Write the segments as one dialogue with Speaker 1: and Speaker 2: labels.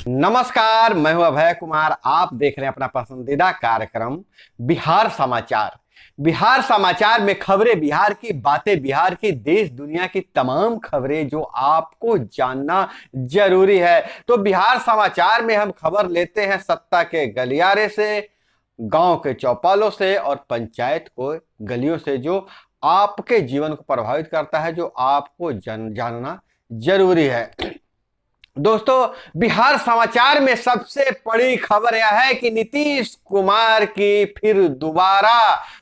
Speaker 1: नमस्कार, मैं हूं अभय कुमार। आप देख रहे हैं अपना पसंदीदा कार्यक्रम बिहार समाचार। बिहार समाचार में खबरें बिहार की, बातें बिहार की, देश दुनिया की तमाम खबरें जो आपको जानना जरूरी है। तो बिहार समाचार में हम खबर लेते हैं सत्ता के गलियारे से, गांव के चौपालों से और पंचायत को गलियों से, जो आपके जीवन को प्रभावित करता है, जो आपको जानना जरूरी है। दोस्तों, बिहार समाचार में सबसे बड़ी खबर यह है कि नीतीश कुमार की फिर दोबारा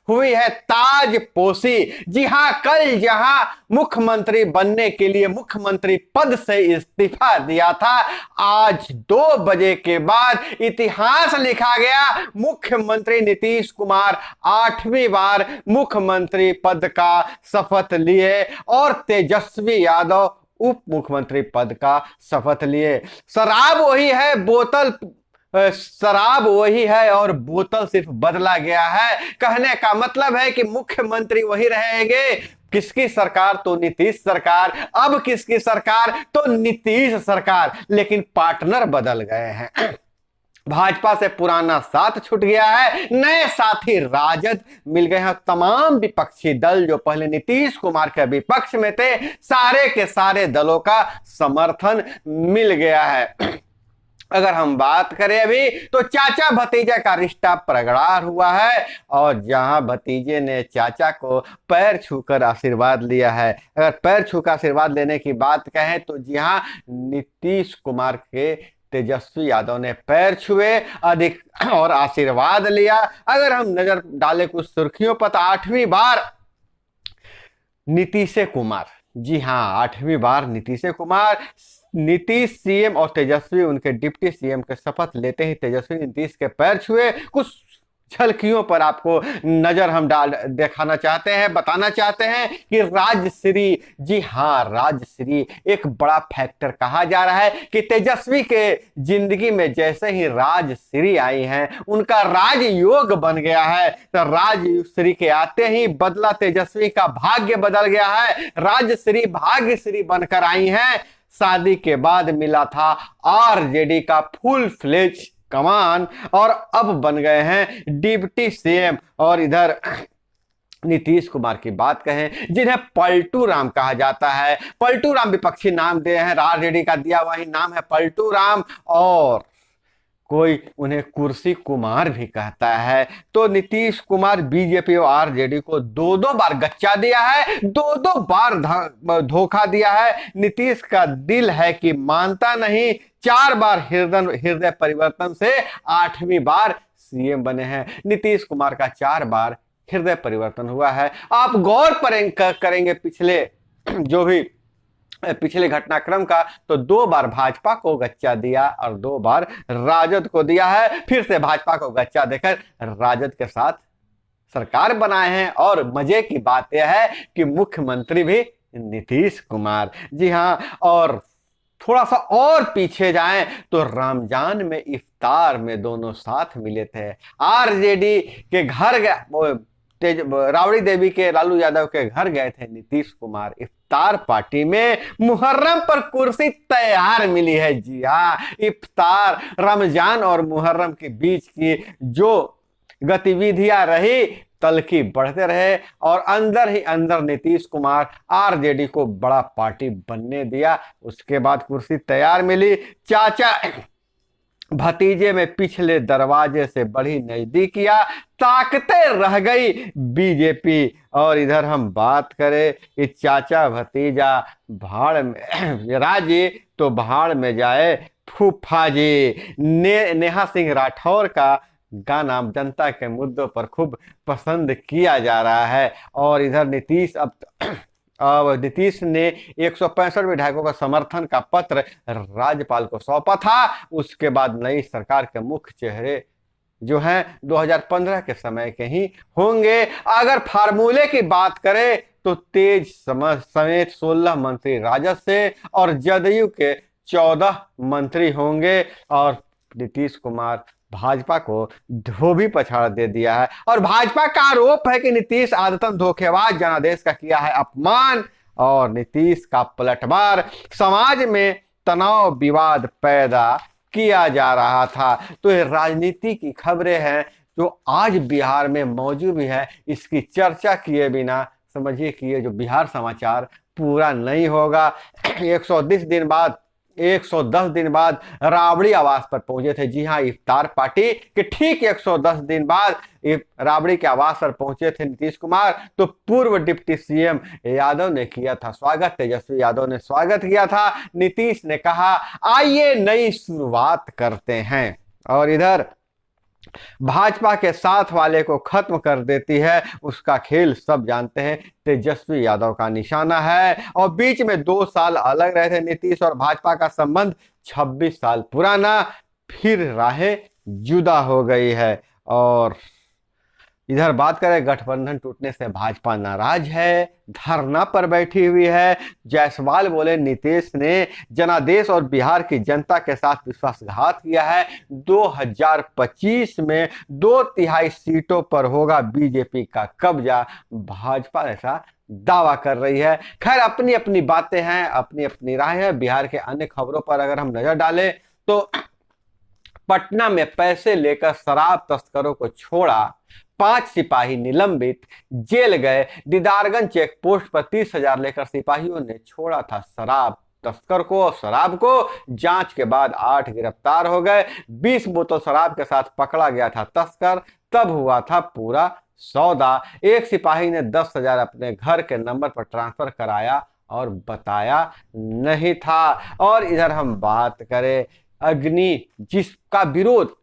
Speaker 1: हुई है ताजपोशी। जी हां, कल जहां मुख्यमंत्री बनने के लिए मुख्यमंत्री पद से इस्तीफा दिया था, आज 2 बजे के बाद इतिहास लिखा गया। मुख्यमंत्री नीतीश कुमार 8वीं बार मुख्यमंत्री पद का शपथ लिए और तेजस्वी यादव उप मुख्यमंत्री पद का शपथ लिए। शराब वही है, शराब वही है और बोतल सिर्फ बदला गया है। कहने का मतलब है कि मुख्यमंत्री वही रहेंगे। किसकी सरकार? तो नीतीश सरकार। अब किसकी सरकार? तो नीतीश सरकार, लेकिन पार्टनर बदल गए हैं। भाजपा से पुराना साथ छूट गया है, नए साथी राजद मिल गए हैं। तमाम विपक्षी दल जो पहले नीतीश कुमार के विपक्ष में थे, सारे के सारे दलों का समर्थन मिल गया है। अगर हम बात करें अभी, तो चाचा भतीजा का रिश्ता प्रगाढ़ हुआ है और जहां भतीजे ने चाचा को पैर छूकर आशीर्वाद लिया है। अगर पैर छूकर आशीर्वाद लेने की बात कहें तो जी हां, नीतीश कुमार के तेजस्वी यादव ने पैर छुए अधिक और आशीर्वाद लिया। अगर हम नजर डालें कुछ सुर्खियों पर, तो 8वीं बार नीतीश कुमार, जी हां 8वीं बार नीतीश कुमार, नीतीश सीएम और तेजस्वी उनके डिप्टी सीएम के शपथ लेते ही तेजस्वी नीतीश के पैर छुए। कुछ झलकियों पर आपको नजर हम दिखाना चाहते हैं, बताना चाहते हैं कि राजश्री, जी हां राजश्री एक बड़ा फैक्टर कहा जा रहा है कि तेजस्वी के जिंदगी में जैसे ही राजश्री आई हैं, उनका राजयोग बन गया है। तो राजश्री के आते ही बदला तेजस्वी का भाग्य बदल गया है। राजश्री भाग्यश्री बनकर आई हैं। शादी के बाद मिला था आरजेडी का फुल फ्लेज कमान और अब बन गए हैं डिप्टी सीएम। और इधर नीतीश कुमार की बात कहें, जिन्हें पलटू राम कहा जाता है, पलटू राम विपक्षी नाम दे हैं, आरजेडी का दिया वही नाम है पलटू राम, और कोई उन्हें कुर्सी कुमार भी कहता है। तो नीतीश कुमार बीजेपी और आरजेडी को 2-2 बार गच्चा दिया है, 2-2 बार धोखा दिया है। नीतीश का दिल है कि मानता नहीं। 4 बार हृदय परिवर्तन से 8वीं बार सीएम बने हैं। नीतीश कुमार का 4 बार हृदय परिवर्तन हुआ है। आप गौर करेंगे पिछले घटनाक्रम का, तो 2 बार भाजपा को गच्चा दिया और 2 बार राजद को दिया है। फिर से भाजपा को गच्चा देकर राजद के साथ सरकार बनाए हैं। और मजे की बात यह है कि मुख्यमंत्री भी नीतीश कुमार, जी हां। और थोड़ा सा और पीछे जाएं तो रमजान में इफ्तार में दोनों साथ मिले थे। आरजेडी के घर राबड़ी देवी के लालू यादव के घर गए थे नीतीश कुमार। इफ्तार पार्टी में मुहर्रम पर कुर्सी तैयार मिली है। जी हाँ, इफ्तार रमजान और मुहर्रम के बीच की जो गतिविधियां रही, तलखी बढ़ते रहे और अंदर ही अंदर नीतीश कुमार आरजेडी को बड़ा पार्टी बनने दिया। उसके बाद कुर्सी तैयार मिली। चाचा भतीजे में पिछले दरवाजे से बड़ी नजदीकियां, ताकतें रह गई बीजेपी। और इधर हम बात करें कि चाचा भतीजा भाड़ में राजी तो भाड़ में जाए फूफा जी। नेहा सिंह राठौर का गाना जनता के मुद्दों पर खूब पसंद किया जा रहा है। और इधर नीतीश ने 165 विधायकों का समर्थन का पत्र राज्यपाल को सौंपा था। उसके बाद नई सरकार के मुख्य चेहरे जो हैं 2015 के समय के ही होंगे। अगर फार्मूले की बात करें तो तेज समेत 16 मंत्री राजद से और जदयू के 14 मंत्री होंगे। और नीतीश कुमार भाजपा को धोबी पछाड़ दे दिया है। और भाजपा का आरोप है कि नीतीश आदतन धोखेबाज, जनादेश का किया है अपमान। और नीतीश का पलटवार समाज में तनाव विवाद पैदा किया जा रहा था। तो ये राजनीति की खबरें हैं जो आज बिहार में मौजूद भी है, इसकी चर्चा किए बिना समझिए कि ये जो बिहार समाचार पूरा नहीं होगा। 110 दिन बाद राबड़ी आवास पर पहुंचे थे। जी हां, इफ्तार पार्टी के ठीक 110 दिन बाद राबड़ी के आवास पर पहुंचे थे नीतीश कुमार। तो पूर्व डिप्टी सीएम यादव ने किया था स्वागत, तेजस्वी यादव ने स्वागत किया था। नीतीश ने कहा आइए नई शुरुआत करते हैं। और इधर भाजपा के साथ वाले को खत्म कर देती है उसका खेल सब जानते हैं, तेजस्वी यादव का निशाना है। और बीच में 2 साल अलग रहे थे नीतीश और भाजपा का संबंध 26 साल पुराना, फिर राहें जुदा हो गई है। और इधर बात करें गठबंधन टूटने से भाजपा नाराज है, धरना पर बैठी हुई है। जायसवाल बोले नीतीश ने जनादेश और बिहार की जनता के साथ विश्वासघात किया है। 2025 में 2/3 सीटों पर होगा बीजेपी का कब्जा, भाजपा ऐसा दावा कर रही है। खैर, अपनी अपनी बातें हैं, अपनी अपनी राय है। बिहार के अन्य खबरों पर अगर हम नजर डालें तो पटना में पैसे लेकर शराब तस्करों को छोड़ा, 5 सिपाही निलंबित, जेल गए। दीदारगंज चेक पोस्ट पर 30,000 लेकर सिपाहियों ने छोड़ा था शराब तस्कर को, शराब को। जांच के बाद 8 गिरफ्तार हो गए। 20 बोतल शराब के साथ पकड़ा गया था तस्कर, तब हुआ था पूरा सौदा। एक सिपाही ने 10,000 अपने घर के नंबर पर ट्रांसफर कराया और बताया नहीं था। और इधर हम बात करें अग्नि, जिसका विरोध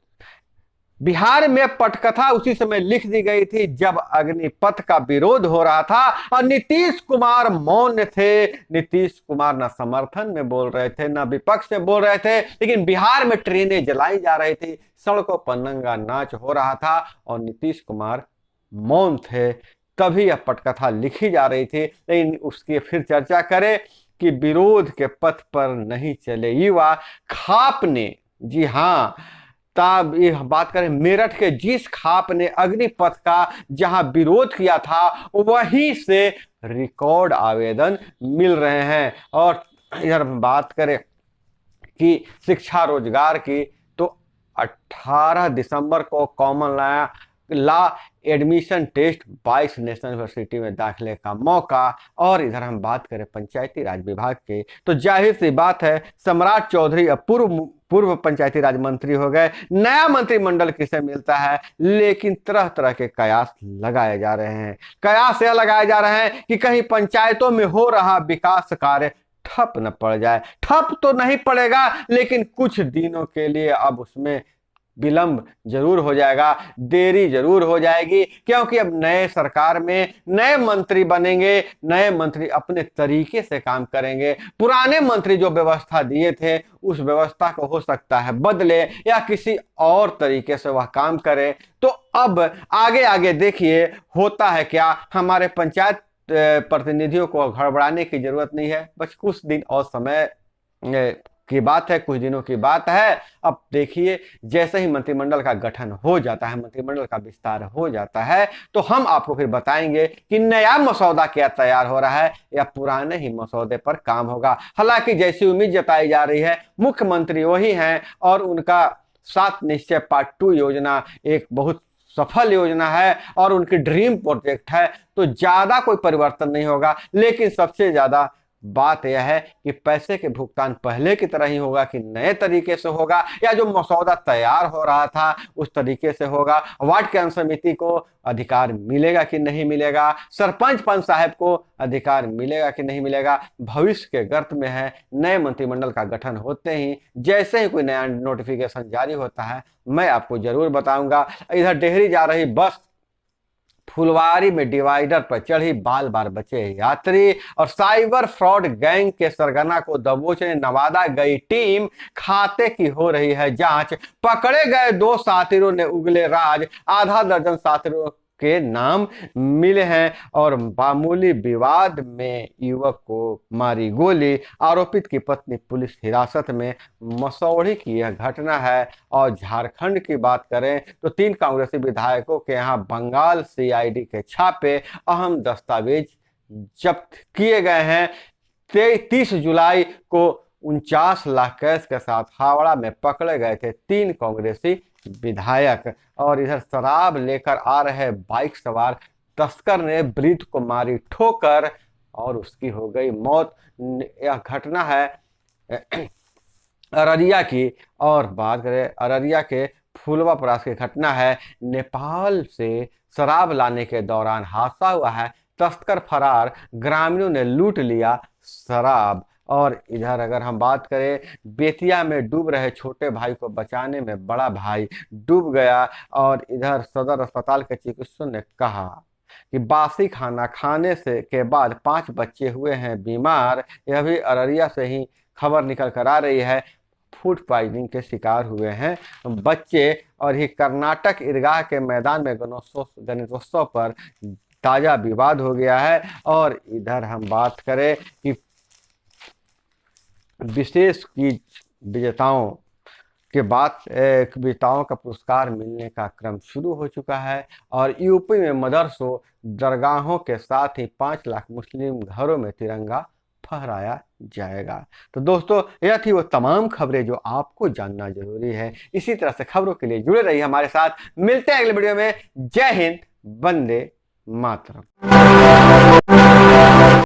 Speaker 1: बिहार में पटकथा उसी समय लिख दी गई थी जब अग्निपथ का विरोध हो रहा था और नीतीश कुमार मौन थे। नीतीश कुमार न समर्थन में बोल रहे थे न विपक्ष में बोल रहे थे, लेकिन बिहार में ट्रेनें जलाई जा रही थी, सड़कों पर नंगा नाच हो रहा था और नीतीश कुमार मौन थे। तभी यह पटकथा लिखी जा रही थी। लेकिन उसकी फिर चर्चा करें कि विरोध के पथ पर नहीं चले युवा। खाप ने, जी हां, तब यह बात करें मेरठ के जिस खाप ने अग्निपथ का जहां विरोध किया था वहीं से रिकॉर्ड आवेदन मिल रहे हैं। और इधर बात करें कि शिक्षा रोजगार की तो 18 दिसंबर को common law admission test 22 national university में दाखिले का मौका। और इधर हम बात करें पंचायती राज विभाग के तो जाहिर सी बात है सम्राट चौधरी अब पूर्व पंचायती राज मंत्री हो गए। नया मंत्रिमंडल किसे मिलता है, लेकिन तरह तरह के कयास लगाए जा रहे हैं। कयास यह लगाए जा रहे हैं कि कहीं पंचायतों में हो रहा विकास कार्य ठप न पड़ जाए। ठप तो नहीं पड़ेगा, लेकिन कुछ दिनों के लिए अब उसमें विलंब जरूर हो जाएगा, देरी जरूर हो जाएगी, क्योंकि अब नए सरकार में नए मंत्री बनेंगे, नए मंत्री अपने तरीके से काम करेंगे। पुराने मंत्री जो व्यवस्था दिए थे उस व्यवस्था को हो सकता है बदले या किसी और तरीके से वह काम करे। तो अब आगे आगे देखिए होता है क्या। हमारे पंचायत प्रतिनिधियों को घबराने की जरूरत नहीं है, बस कुछ दिन और समय की बात है, कुछ दिनों की बात है। अब देखिए जैसे ही मंत्रिमंडल का गठन हो जाता है, मंत्रिमंडल का विस्तार हो जाता है, तो हम आपको फिर बताएंगे कि नया मसौदा क्या तैयार हो रहा है या पुराने ही मसौदे पर काम होगा। हालांकि जैसी उम्मीद जताई जा रही है मुख्यमंत्री वही हैं और उनका 7 निश्चय पार्ट 2 योजना एक बहुत सफल योजना है और उनकी ड्रीम प्रोजेक्ट है। तो ज्यादा कोई परिवर्तन नहीं होगा, लेकिन सबसे ज्यादा बात यह है कि पैसे के भुगतान पहले की तरह ही होगा कि नए तरीके से होगा, या जो मसौदा तैयार हो रहा था उस तरीके से होगा। वार्ड कैंप समिति को अधिकार मिलेगा कि नहीं मिलेगा, सरपंच पंच साहब को अधिकार मिलेगा कि नहीं मिलेगा, भविष्य के गर्त में है। नए मंत्रिमंडल का गठन होते ही जैसे ही कोई नया नोटिफिकेशन जारी होता है मैं आपको जरूर बताऊंगा। इधर डेहरी जा रही बस फुलवारी में डिवाइडर पर चढ़ी, बाल बाल बचे यात्री। और साइबर फ्रॉड गैंग के सरगना को दबोचने नवादा गई टीम, खाते की हो रही है जांच। पकड़े गए 2 साथिरों ने उगले राज, आधा दर्जन साथिरों के नाम मिले हैं। और मामूली विवाद में युवक को मारी गोली, आरोपित की पत्नी पुलिस हिरासत में। मसौढ़ी की यह घटना है। और झारखंड की बात करें तो 3 कांग्रेसी विधायकों के यहां बंगाल सीआईडी के छापे, अहम दस्तावेज जब्त किए गए हैं। 30 जुलाई को 49 लाख कैश के साथ हावड़ा में पकड़े गए थे 3 कांग्रेसी विधायक। और इधर शराब लेकर आ रहे बाइक सवार तस्कर ने वृद्ध को मारी ठोकर और उसकी हो गई मौत। यह घटना है अररिया की। और बात करें अररिया के फुलवा परास की घटना है। नेपाल से शराब लाने के दौरान हादसा हुआ है, तस्कर फरार, ग्रामीणों ने लूट लिया शराब। और इधर अगर हम बात करें बेतिया में डूब रहे छोटे भाई को बचाने में बड़ा भाई डूब गया। और इधर सदर अस्पताल के चिकित्सक ने कहा कि बासी खाना खाने से के बाद 5 बच्चे हुए हैं बीमार। यह भी अररिया से ही खबर निकल कर आ रही है। फूड पॉइजनिंग के शिकार हुए हैं बच्चे। और ही कर्नाटक ईदगाह के मैदान में गणेशोत्सव पर ताजा विवाद हो गया है। और इधर हम बात करें कि विशेष की विजेताओं के बाद विजेताओं का पुरस्कार मिलने का क्रम शुरू हो चुका है। और यूपी में मदरसों दरगाहों के साथ ही 5 लाख मुस्लिम घरों में तिरंगा फहराया जाएगा। तो दोस्तों यह थी वो तमाम खबरें जो आपको जानना जरूरी है। इसी तरह से खबरों के लिए जुड़े रहिए हमारे साथ। मिलते हैं अगले वीडियो में। जय हिंद, वंदे मातरम।